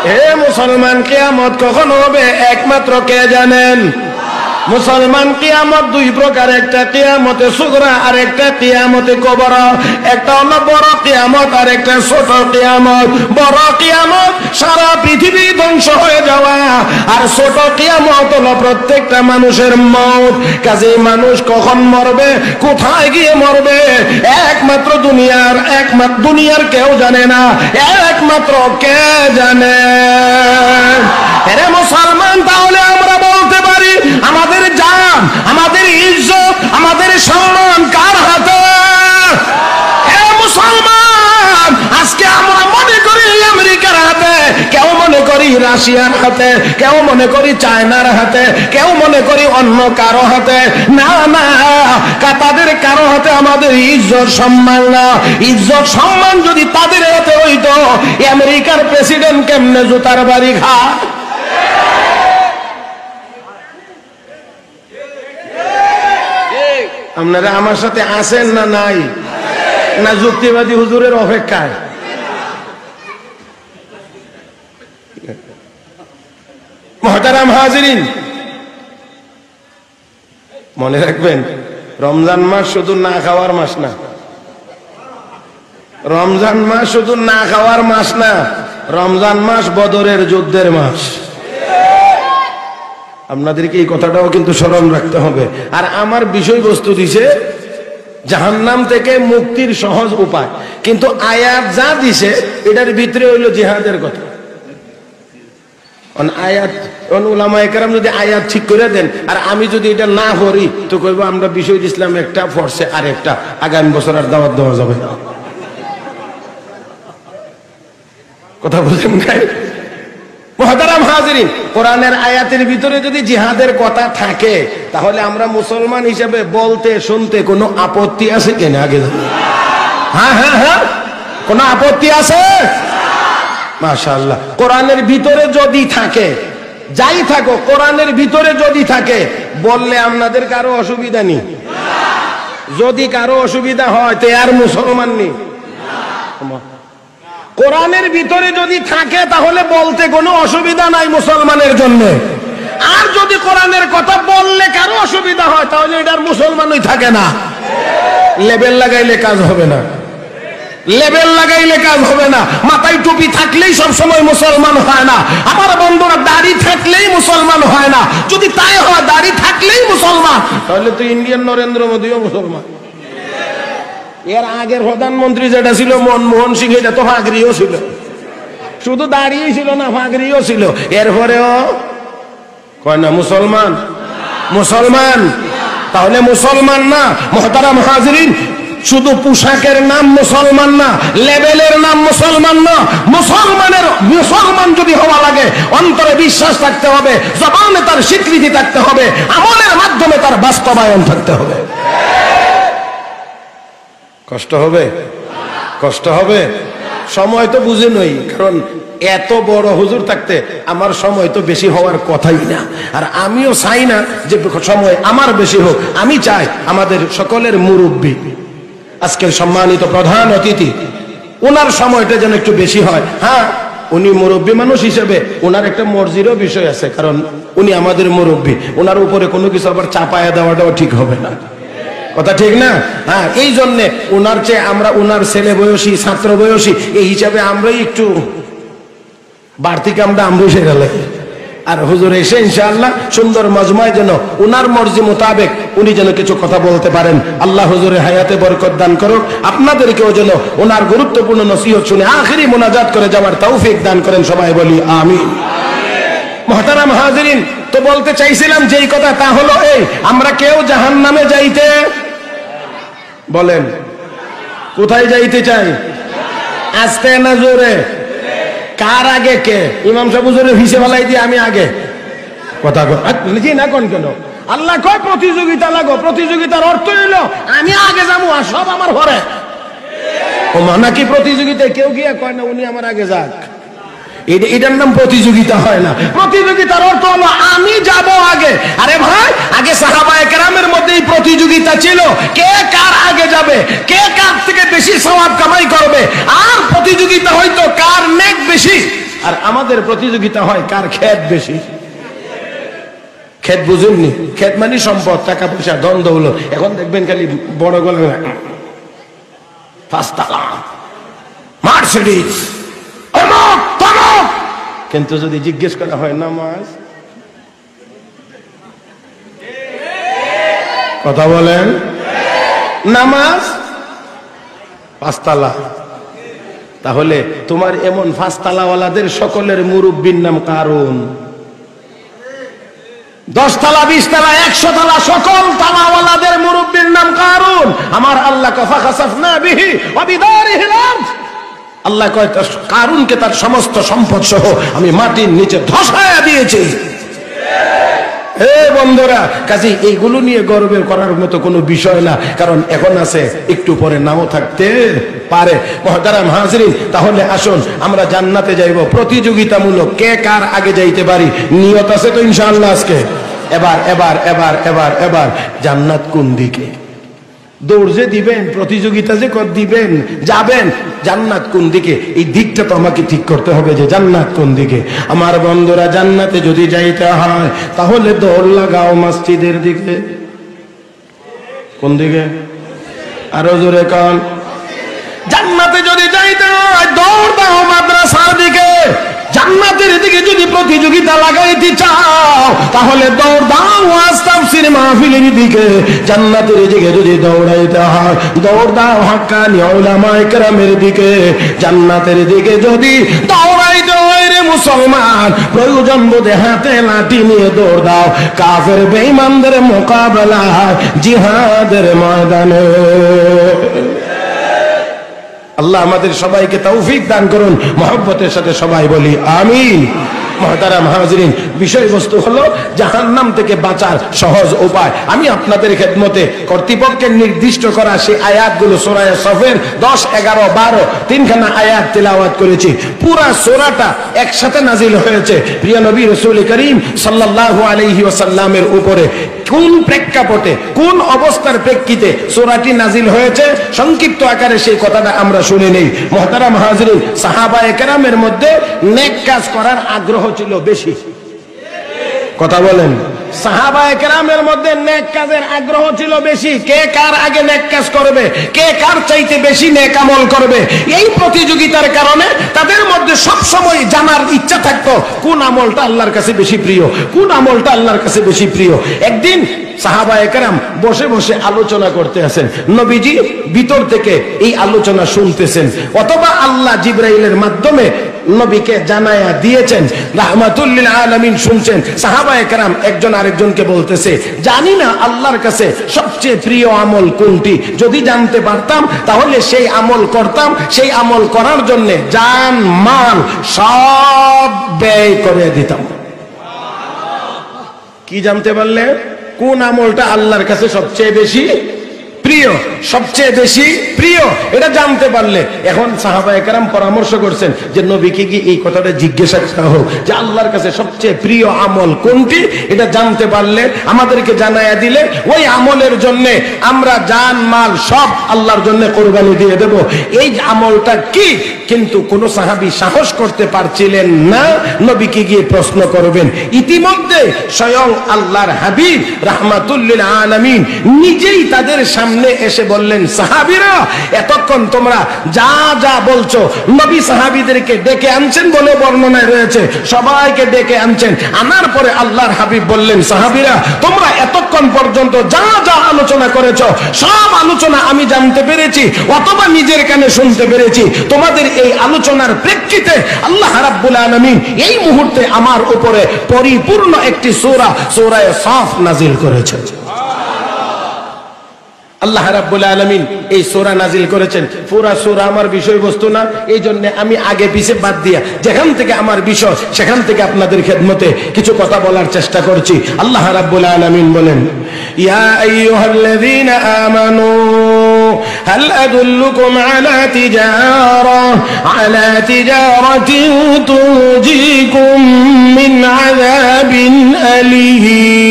হে মুসলমান, কিয়ামত কখন হবে একমাত্র কে জানেন? মুসলমান, কিয়ামত দুই প্রকার, একটা কিয়ামতে সুগরা আর একটা কিয়ামতে কুবরা। একটা হলো বড় কিয়ামত আর একটা ছোট কিয়ামত। বড় কিয়ামত সারা পৃথিবী ধ্বংস হয়ে যাওয়া, আর ছোট কিয়ামত হলো প্রত্যেকটা মানুষের মওত। কাজেই মানুষ কখন মরবে, কোথায় গিয়ে মরবে, একমাত্র দুনিয়ার কেউ জানে না, একমাত্র কে জানে? আরে মুসলমান, তাহলে আমরা বলতে পারি আমাদের জান, আমাদের ইজ্জত, আমাদের সম্মান কার হাতে? হে মুসলমান, আজকে আমরা মনে করি আমেরিকার হাতে, কেউ মনে করি রাশিয়ার হাতে, কেউ মনে করি চায়নার হাতে, কেউ মনে করি অন্য কারো হাতে। না না, তাদের কারো হাতে আমাদের ইজ্জত সম্মান না। ইজ্জত সম্মান যদি তাদের হাতে হইতো, আমেরিকার প্রেসিডেন্ট কেমনে জুতার বাড়ি খায়? আপনারা আমার সাথে আছেন না নাই? না যুক্তিবাদী হুজুরের অপেক্ষায়? মুহতারাম হাজিরিন, মনে রাখবেন, রমজান মাস শুধু না খাওয়ার মাস না। রমজান মাস শুধু না খাওয়ার মাস না, রমজান মাস বদরের যুদ্ধের মাস। আপনাদেরকে এই কথাটাও কিন্তু স্মরণ রাখতে হবে। আর আমার বিষয়বস্তু দিছে জাহান্নাম থেকে মুক্তির সহজ উপায়, কিন্তু আয়াত যা দিছে এটার ভিতরে হইলো জিহাদের কথা। আয়াত উলামায়ে কেরাম যদি আয়াত ঠিক করে দেন, আর আমি যদি এটা না করি, তো কইব আমরা বিষয় দিছিলাম একটা, ফরসে আর একটা, আগামী বছর আর দাওয়াত দেওয়া যাবে না। কথা বলেন নাই? মুহতারাম হাজিরিন, কোরআনের আয়াতের ভিতরে যদি জিহাদের কথা থাকে, তাহলে আমরা মুসলমান হিসেবে বলতে শুনতে কোনো আপত্তি আছে কিনা? আগে হ্যাঁ হ্যাঁ হ্যাঁ, কোনো আপত্তি আছে? মাশাআল্লাহ। কোরআনের ভিতরে যদি থাকে, যাই থাকো, কোরআনের ভিতরে যদি থাকে, বললে আপনাদের কারো অসুবিধা নেই। যদি কারো অসুবিধা হয় তো আর মুসলমান নেই। কোরআনের ভিতরে যদি থাকে তাহলে বলতে কোনো অসুবিধা নাই মুসলমানের জন্য। আর যদি কোরআনের কথা বললে কারো অসুবিধা হয়, তাহলে এটার মুসলমানই থাকে না। লেবেল লাগাইলে কাজ হবে না, লেবেল লাগাইলে কাজ হবে না। মাথায় টুপি থাকলেই সব সময় মুসলমান হয় না। আমার বন্ধুরা, দাড়ি থাকলেই মুসলমান হয় না। যদি তাই হয়, দাড়ি থাকলেই মুসলমান, তাহলে তো ইন্ডিয়ান নরেন্দ্র মোদীও মুসলমান। এর আগের প্রধানমন্ত্রী যেটা ছিল মনমোহন সিং, এটা তো ফাগরিও ছিল, শুধু দাঁড়িয়ে ছিল না, ফাগরিও ছিল। এরপরেও কয় না মুসলমান, মুসলমান। তাহলে মুসলমান না। মুহতারাম হাজিরিন, শুধু পোশাকের নাম মুসলমান না, লেভেলের নাম মুসলমান না। মুসলমান যদি হওয়া লাগে, অন্তরে বিশ্বাস থাকতে হবে, জবানে তার স্বীকৃতি থাকতে হবে, আমলের মাধ্যমে তার বাস্তবায়ন থাকতে হবে। কষ্ট হবে, কষ্ট হবে। সময় তো বুঝে নই, কারণ এত বড় হুজুর থাকতে আমার সময় তো বেশি হওয়ার কথাই না। আর আমিও চাই না যে সময় আমার বেশি হোক। আমি চাই আমাদের সকলের মুরব্বী, আজকের সম্মানিত প্রধান অতিথি, ওনার সময়টা যেন একটু বেশি হয়। হ্যাঁ, উনি মুরব্বী মানুষ হিসেবে ওনার একটা মর্জিরও বিষয় আছে, কারণ উনি আমাদের মুরব্বী। ওনার উপরে কোনো কিছু আবার চাপায়া দেওয়াটাও ঠিক হবে না। কথা ঠিক না? হ্যাঁ, এই জন্যে ওনার চেয়ে আমরা, ওনার ছেলে বয়সী, ছাত্র বয়সী, এই হিসাবে আমরাই একটু বাড়তি কামটা আমরা এসে গেলে। আর হুজুর এসে ইনশাআল্লাহ সুন্দর মজমায় যেন উনার মর্জি মোতাবেক উনি যেন কিছু কথা বলতে পারেন। আল্লাহ হুজুরের হায়াতে বরকত দান করুক, আপনাদেরকেও যেন ওনার গুরুত্বপূর্ণ নসিহত শুনে আখিরি মোনাজাত করে যাওয়ার তৌফিক দান করেন। সবাই বলি আমিন। মুহতারাম হাজিরিন, তো বলতে চাইছিলাম যেই কথা, তা হলো এই, আমরা কেউ জাহান্নামে যাইতে, বলেন কোথায় যাইতে চাই? আস্তে না জোরে? কার আগে কে? ইমাম সাহেব হুজুরের হিসেব ফেলাই দিয়ে আমি আগে কথা জি না কোন কেন? আল্লাহ কয় প্রতিযোগিতা লাগো। প্রতিযোগিতার অর্থ হইল আমি আগে যাবো আর সব আমার ঘরে। ও মানা কি প্রতিযোগিতায় কেউ গিয়ে কয় না উনি আমার আগে যাক, এটার নাম প্রতিযোগিতা হয় না। প্রতিযোগিতার অর্থ হলো আমি যাব আগে। আরে ভাই, আগে সাহাবায়ে কেরামের মধ্যে এই প্রতিযোগিতা ছিল, কে কার আগে যাবে, কে কার থেকে বেশি সওয়াব কামাই করবে। আর প্রতিযোগিতা হয়তো কার নেক বেশি, আর আমাদের প্রতিযোগিতা হয় কার ক্ষেত বেশি। ক্ষেত বুঝেননি? ক্ষেত মানে সম্পদ, টাকা পয়সা, ধন দৌলত। এখন দেখবেন খালি বড় গলা পাঁচতলা মার্সিডিজ, অমুক তমুক। কিন্তু যদি জিজ্ঞেস করা হয় নামাজ, কথা বলেন, নামাজ পাঁচতলা। তাহলে তোমার এমন পাঁচতলাওয়ালাদের সকলের মুরব্বীর নাম কারুন। 10 তলা, 20 তলা, 100 তলা সকল তালাওয়ালাদের মুরব্বীর নাম কারুন। আমার আল্লাহ কফা খাসাফনা বিহি ওয়া বিদারিহিল আরদ। আল্লাহ কয় কারুনকে তার সমস্ত সম্পদ সহ আমি মাটির নিচে ধসায়া দিয়েছি। হে বন্ধুরা, কাজে এইগুলো নিয়ে গর্ব করার মতো কোনো বিষয় না, কারণ এখন আছে, একটু পরে নাও থাকতে পারে। মুহতারাম হাজিরিন, তাহলে আসুন আমরা জান্নাতে যাইব প্রতিযোগিতামূলক, কে কার আগে যাইতে পারি। নিয়ত আছে তো ইনশাআল্লাহ আজকে? এবার এবার এবার এবার এবার জান্নাত কোন দিকে? দৌড় যে দিবেন, প্রতিযোগিতা যে দিবেন, যাবেন, জান্নাত কোন দিকে, এই দিকটা তো আমাকে ঠিক করতে হবে যে জান্নাত কোন দিকে। আমার বন্ধুরা, জান্নাতে যদি যাইতে হয় তাহলে দৌড় লাগাও মসজিদের দিকে। কোন দিকে? আরো জোরে কান। জান্নাতে যদি যাইতে হয় দৌড় দাও মাদ্রাসার দিকে। জান্নাতের দিকে যদি প্রতিযোগিতা লাগাইতে চাও তাহলে দৌড় দাও ওয়াজ তাফসীর মাহফিলের দিকে। জান্নাতের দিকে যদি দৌড়াইতে হয় দৌড় দাও হাক্কানি উলামায়ে কেরামের দিকে। জান্নাতের দিকে যদি দৌড়াইতে হয় রে মুসলমান, প্রয়োজন বোধে হাতে লাঠি নিয়ে দৌড় দাও কাফের বেঈমানদের মোকাবেলায় জিহাদের ময়দানে। আল্লাহ আমাদের সবাইকে তৌফিক দান করুন। মহব্বতের সাথে সবাই বলি আমিন। মুহতারাম হাজিরিন, বিষয়বস্তু হলো জাহান্নাম থেকে বাঁচার সহজ উপায়। আমি আপনাদের খেদমতে কর্তৃপক্ষের নির্দিষ্ট করা সেই আয়াতগুলো সূরা সফের 10, 11, 12 তিনখানা আয়াত তেলাওয়াত করেছি। পুরা সূরাটা একসাথে নাজিল হয়েছে প্রিয় নবী রাসূল করিম সাল্লাল্লাহু আলাইহি ওয়াসাল্লামের উপরে। কোন প্রেক্ষাপটে, কোন অবস্থার প্রেক্ষিতে সূরাটি নাজিল হয়েছে সংক্ষিপ্ত আকারে সেই কথাটা আমরা শুনে নেই। মুহতারাম হাজিরিন, সাহাবায়ে কেরামের মধ্যে নেক কাজ করার আগ্রহ ছিল বেশি। কথা বলেন, সাহাবায়ে কেরামের মধ্যে নেক কাজের আগ্রহ ছিল বেশি। কে কার আগে নেক কাজ করবে, কে কার চাইতে বেশি নেক আমল করবে, এই প্রতিযোগিতার কারণে তাদের মধ্যে সব সময় জানার ইচ্ছা থাকতো কোন আমলটা আল্লাহর কাছে বেশি প্রিয়, কোন আমলটা আল্লাহর কাছে বেশি প্রিয়। একদিন সাহাবায়ে কেরাম বসে বসে আলোচনা করতে আছেন, নবীজি ভিতর থেকে এই আলোচনা শুনতেছেন, অথবা আল্লাহ জিবরাইলের মাধ্যমে নবীকে জানায়া দিয়েছেন, রাহমাতুল লিল আলামিন শুনছেন। সাহাবায়ে কেরাম একজন আরেকজনকে বলতেছে, জানি না আল্লাহর কাছে সবচেয়ে প্রিয় আমল কোনটি, যদি জানতে পারতাম তাহলে সেই আমল করতাম, সেই আমল করার জন্য জান মাল সব ব্যয় করে দিতাম। কি জানতে পারলে? কোন আমলটা আল্লাহর কাছে সবচেয়ে বেশি প্রিয়, সবচেয়ে বেশি প্রিয়, এটা জানতে পারলে। এখন সাহাবায়ে কেরাম পরামর্শ করছেন যে নবীকে কি এই কথাটা জিজ্ঞাসা করা হোক যে আল্লাহর কাছে সবচেয়ে প্রিয় আমল কোনটি, এটা জানতে পারলে আমাদেরকে জানায়া দিলে ওই আমলের জন্য আমরা জান মাল সব আল্লাহর জন্য কোরবানি দিয়ে দেব। এই আমলটা কি? কিন্তু কোন সাহাবী সাহস করতে পারছিলেন না নবীকে গিয়ে প্রশ্ন করবেন। ইতিমধ্যে স্বয়ং আল্লাহর হাবিব রাহমাতুল লিল আলামিন নিজেই তাদের সামনে এসে বললেন, সাহাবীরা এতক্ষণ তোমরা যা যা বলছো, নবী সাহাবীদেরকে ডেকে আনছেন বলে বর্ণনায় রয়েছে, সবাইকে ডেকে আনছেন। আনার পরে আল্লাহর হাবিব বললেন, সাহাবীরা তোমরা এতক্ষণ পর্যন্ত যা যা আলোচনা করেছো সব আলোচনা আমি জানতে পেরেছি অথবা নিজের কানে শুনতে পেরেছি। তোমাদের এই আলোচনার প্রেক্ষিতে আল্লাহ রাব্বুল আলামিন এই মুহূর্তে আমার উপরে পরিপূর্ণ একটি সূরা, সূরা সাফ নাজিল করেছেন। আল্লাহ রাব্বুল আলামিন এই সূরা নাজিল করেছেন। পুরা সূরা আমার বিষয়বস্তু না, এই জন্য আমি আগে পিছে বাদ দিয়া যেখান থেকে আমার বিষয় সেখান থেকে আপনাদের খেদমতে কিছু কথা বলার চেষ্টা করছি। আল্লাহ রাব্বুল আলামিন বলেন, ইয়া আইয়ুহাল্লাযীনা আমানু হাল আদুল্লুকুম আলা তিজারাতিন তুনজিকুম মিন আযাবিন আলীম।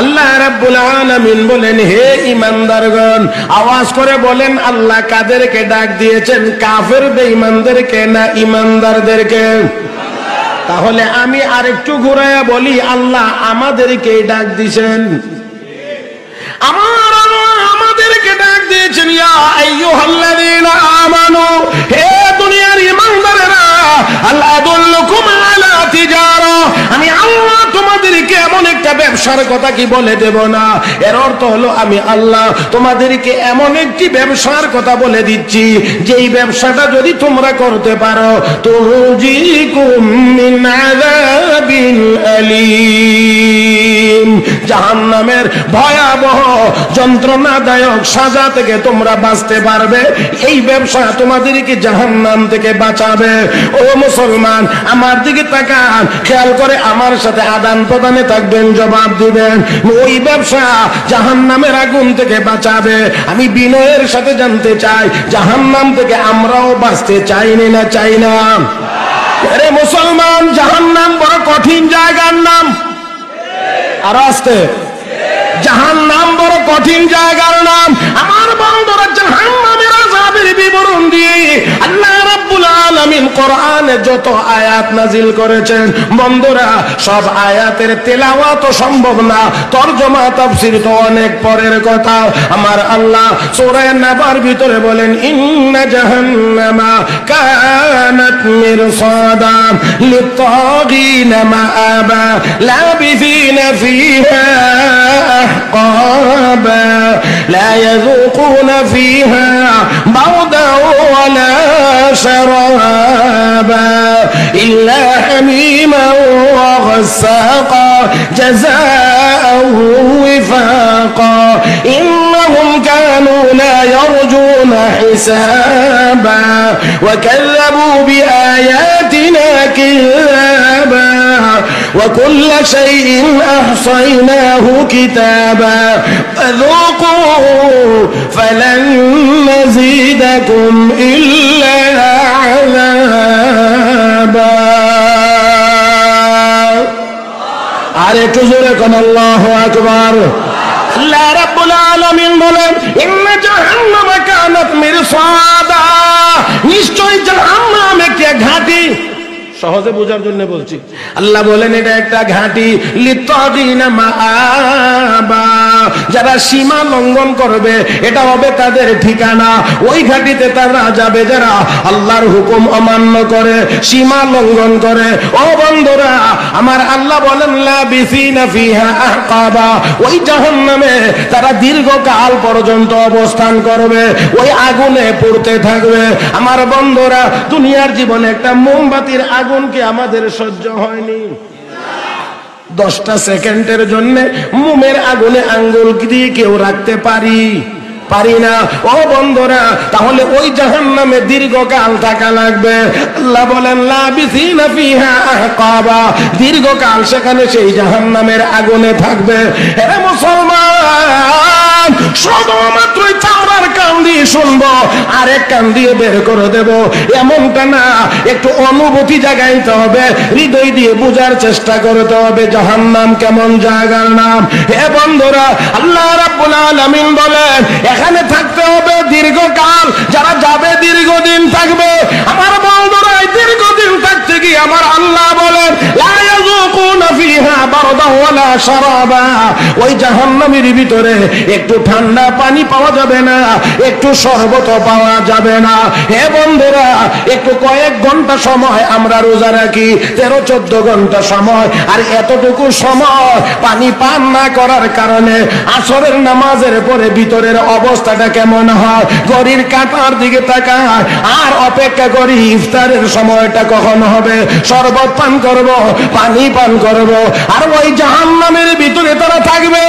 আল্লাহ রাব্বুল আলামিন বলেন, হে ঈমানদারগণ, আওয়াজ করে বলেন আল্লাহ কাদেরকে ডাক দিয়েছেন, কাফের বেঈমানদেরকে না ঈমানদারদেরকে? তাহলে আমি আরেকটু ঘুরাইয়া বলি, আল্লাহ আমাদেরকে ডাক দিয়েছেন। আমার আল্লাহ আমাদেরকে ডাক দিয়েছেন, ইয়া আইয়ুহাল্লাযীনা আমানু, হে দুনিয়ার ঈমানদারেরা, আল আদুল্লুকুম আলা তিজারা, আমি আল্লাহ তোমাদেরকে এমন একটা ব্যবসার কথা কি বলে দেব না? এর অর্থ হলো আমি আল্লাহ তোমাদেরকে এমন একটি ব্যবসার কথা বলে দিচ্ছি, যেই ব্যবসাটা যদি তোমরা করতে পারো, তুজিকুম মিন আযাবিন আলীম, জাহান্নামের ভয়াবহ যন্ত্রণাদায়ক সাজা থেকে তোমরা বাঁচতে পারবে। এই ব্যবসা তোমাদেরকে জাহান্নাম থেকে বাঁচাবে। ও মুসলমান, আমার দিকে তাকান, খেয়াল করে আমার সাথে আদান প্রদানে থাকবেন, জবাব দিবেন। ওই ব্যবসা জাহান্নামের আগুন থেকে বাঁচাবে। আমি বিনয়ের সাথে জানতে চাই, জাহান্নাম থেকে আমরাও বাঁচতে চাইনি না চাই না? আরে মুসলমান, জাহান্নাম বড় কঠিন জায়গার নাম। আর আসতে, জাহান্নাম বড় কঠিন জায়গার নাম। আমার বন্ধুরা, জাহান্নামের আযাবের বিবরণ দিয়ে আল্লাহ রাব্বুল আলামিন কোরআনে যত আয়াত নাজিল করেছেন, বন্ধুরা সব আয়াতের তেলাওয়াত সম্ভব না, তরজমা তাফসীর তো অনেক পরের কথা। আমার আল্লাহ সূরা নাবার ভিতরে বলেন, ইন্না জাহান্নামা কানাত মিরসাদা লিত-তাগীনা মাআবা লাবিসিনা ফিহা أحقابا لا يذوقون فيها بردا ولا شرابا إلا حميما وغساقا جزاء وفاقا إنهم كانوا لا يرجون حسابا وكذبوا بآياتنا كذابا وكل شيء أحصيناه كتابا فذوقوا فلن نزيدكم إلا عذابا আরেকটু জোরে কোন আল্লাহু আকবার। আল্লাহ রাব্বুল আলামিন বলেন, ইন্না জাহান্নামা কানাত মিরসাদা, নিশ্চয় জাহান্নাম একটি ঘাঁটি। সহজে বোঝার জন্য বলছি, আল্লাহ বলেন এটা একটা ঘাঁটি, লিত-তাগীনা মাআবা, যারা সীমা লঙ্ঘন করবে এটা হবে তাদের ঠিকানা। ওই ঘাঁটিতে তারা যাবে যারা আল্লাহর হুকুম অমান্য করে, সীমা লঙ্ঘন করে। ও বন্ধুরা, আমার আল্লাহ বলেন, লাবিসিনা ফিহা আহকাবা, ওই জাহান্নামে তারা দীর্ঘকাল পর্যন্ত অবস্থান করবে, ওই আগুনে পুড়তে থাকবে। আমার বন্ধুরা, দুনিয়ার জীবনে একটা মোমবাতির আগুনকে আমাদের সহ্য হয়নি। 10টা সেকেন্ডের জন্য মোমের আগুনে আঙ্গুল দিয়ে কেউ রাখতে পারি না। ও বন্ধুরা, তাহলে ওই জাহান্নামে দীর্ঘকাল থাকা লাগবে। আল্লাহ বলেন, লাবিসিনা ফিহা আহকাবা, দীর্ঘকাল সেখানে সেই জাহান্নামের আগুনে থাকবে। হে মুসলমান, শুধুমাত্র চামড়ার কান দিয়ে শুনবো, আরেক কান দিয়ে বের করে দেব, এমনটা না। একটু অনুভূতি জাগাইতে হবে, হৃদয় দিয়ে বোঝার চেষ্টা করতে হবে জাহান্নাম কেমন জায়গার নাম। হে বন্ধুরা, আল্লাহ রাব্বুল আলামিন বলেন, এখানে থাকতে হবে দীর্ঘকাল, যারা যাবে দীর্ঘদিন থাকবে। আমার বন্ধুরা, দীর্ঘদিন থাকতে গিয়ে আমার আল্লাহ বলেন, লা ইয়াযুকুনা ফিহা বারদা ওয়ালা শারাবা, ওই জাহান্নামের ভিতরে একটু ঠান্ডা পানি পাওয়া যাবে না, একটু শরবত পাওয়া যাবে না। হে বন্ধুরা, একটু কয়েক ঘন্টা সময় আমরা রোজা রাখি, 13-14 ঘন্টা সময়, আর এতটুকু সময় পানি পান না করার কারণে আসরের নামাজের পরে ভিতরের অবস্থাটা কেমন হয়? ঘড়ির কাঁটার দিকে তাকায় আর অপেক্ষা করি ইফতারের সময়টা কখন হবে, শরবত পান করব, পানি পান করব। আর ওই জাহান্নামের ভিতরে তারা থাকবে,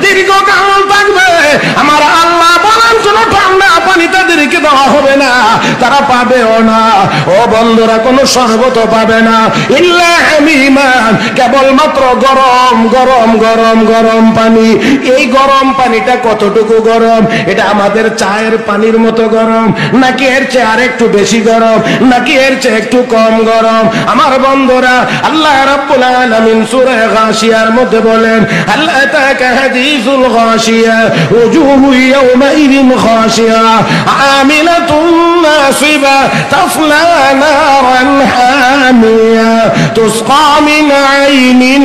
দীর্ঘকাল থাকবে। আমার আল্লাহ বলেন, কোনো ঠান্ডা পানি তাদেরকে দেওয়া হবে না, তারা পাবেও না। ও বন্ধুরা, কোনো শরবত পাবে না, ইল্লা হামিমান, কেবলমাত্র গরম গরম গরম গরম পানি। এই গরম পানিটা কতটুকু গরম? এটা আমাদের চায়ের পানির মতো গরম, নাকি এর চেয়ে আর একটু বেশি গরম, নাকি এর চেয়ে একটু কম গরম? আমার বন্ধুরা, আল্লাহ রাব্বুল আলামিন সূরা গাশিয়ার মধ্যে বলেন হাল আতাকা হাদিসুল গাশিয়া ওজুহু ইয়াওমাইযিন খাশিয়া আমিলাতুন নাসিবা তাসলা নারান হামিয়া তুসকা মিন আইনিন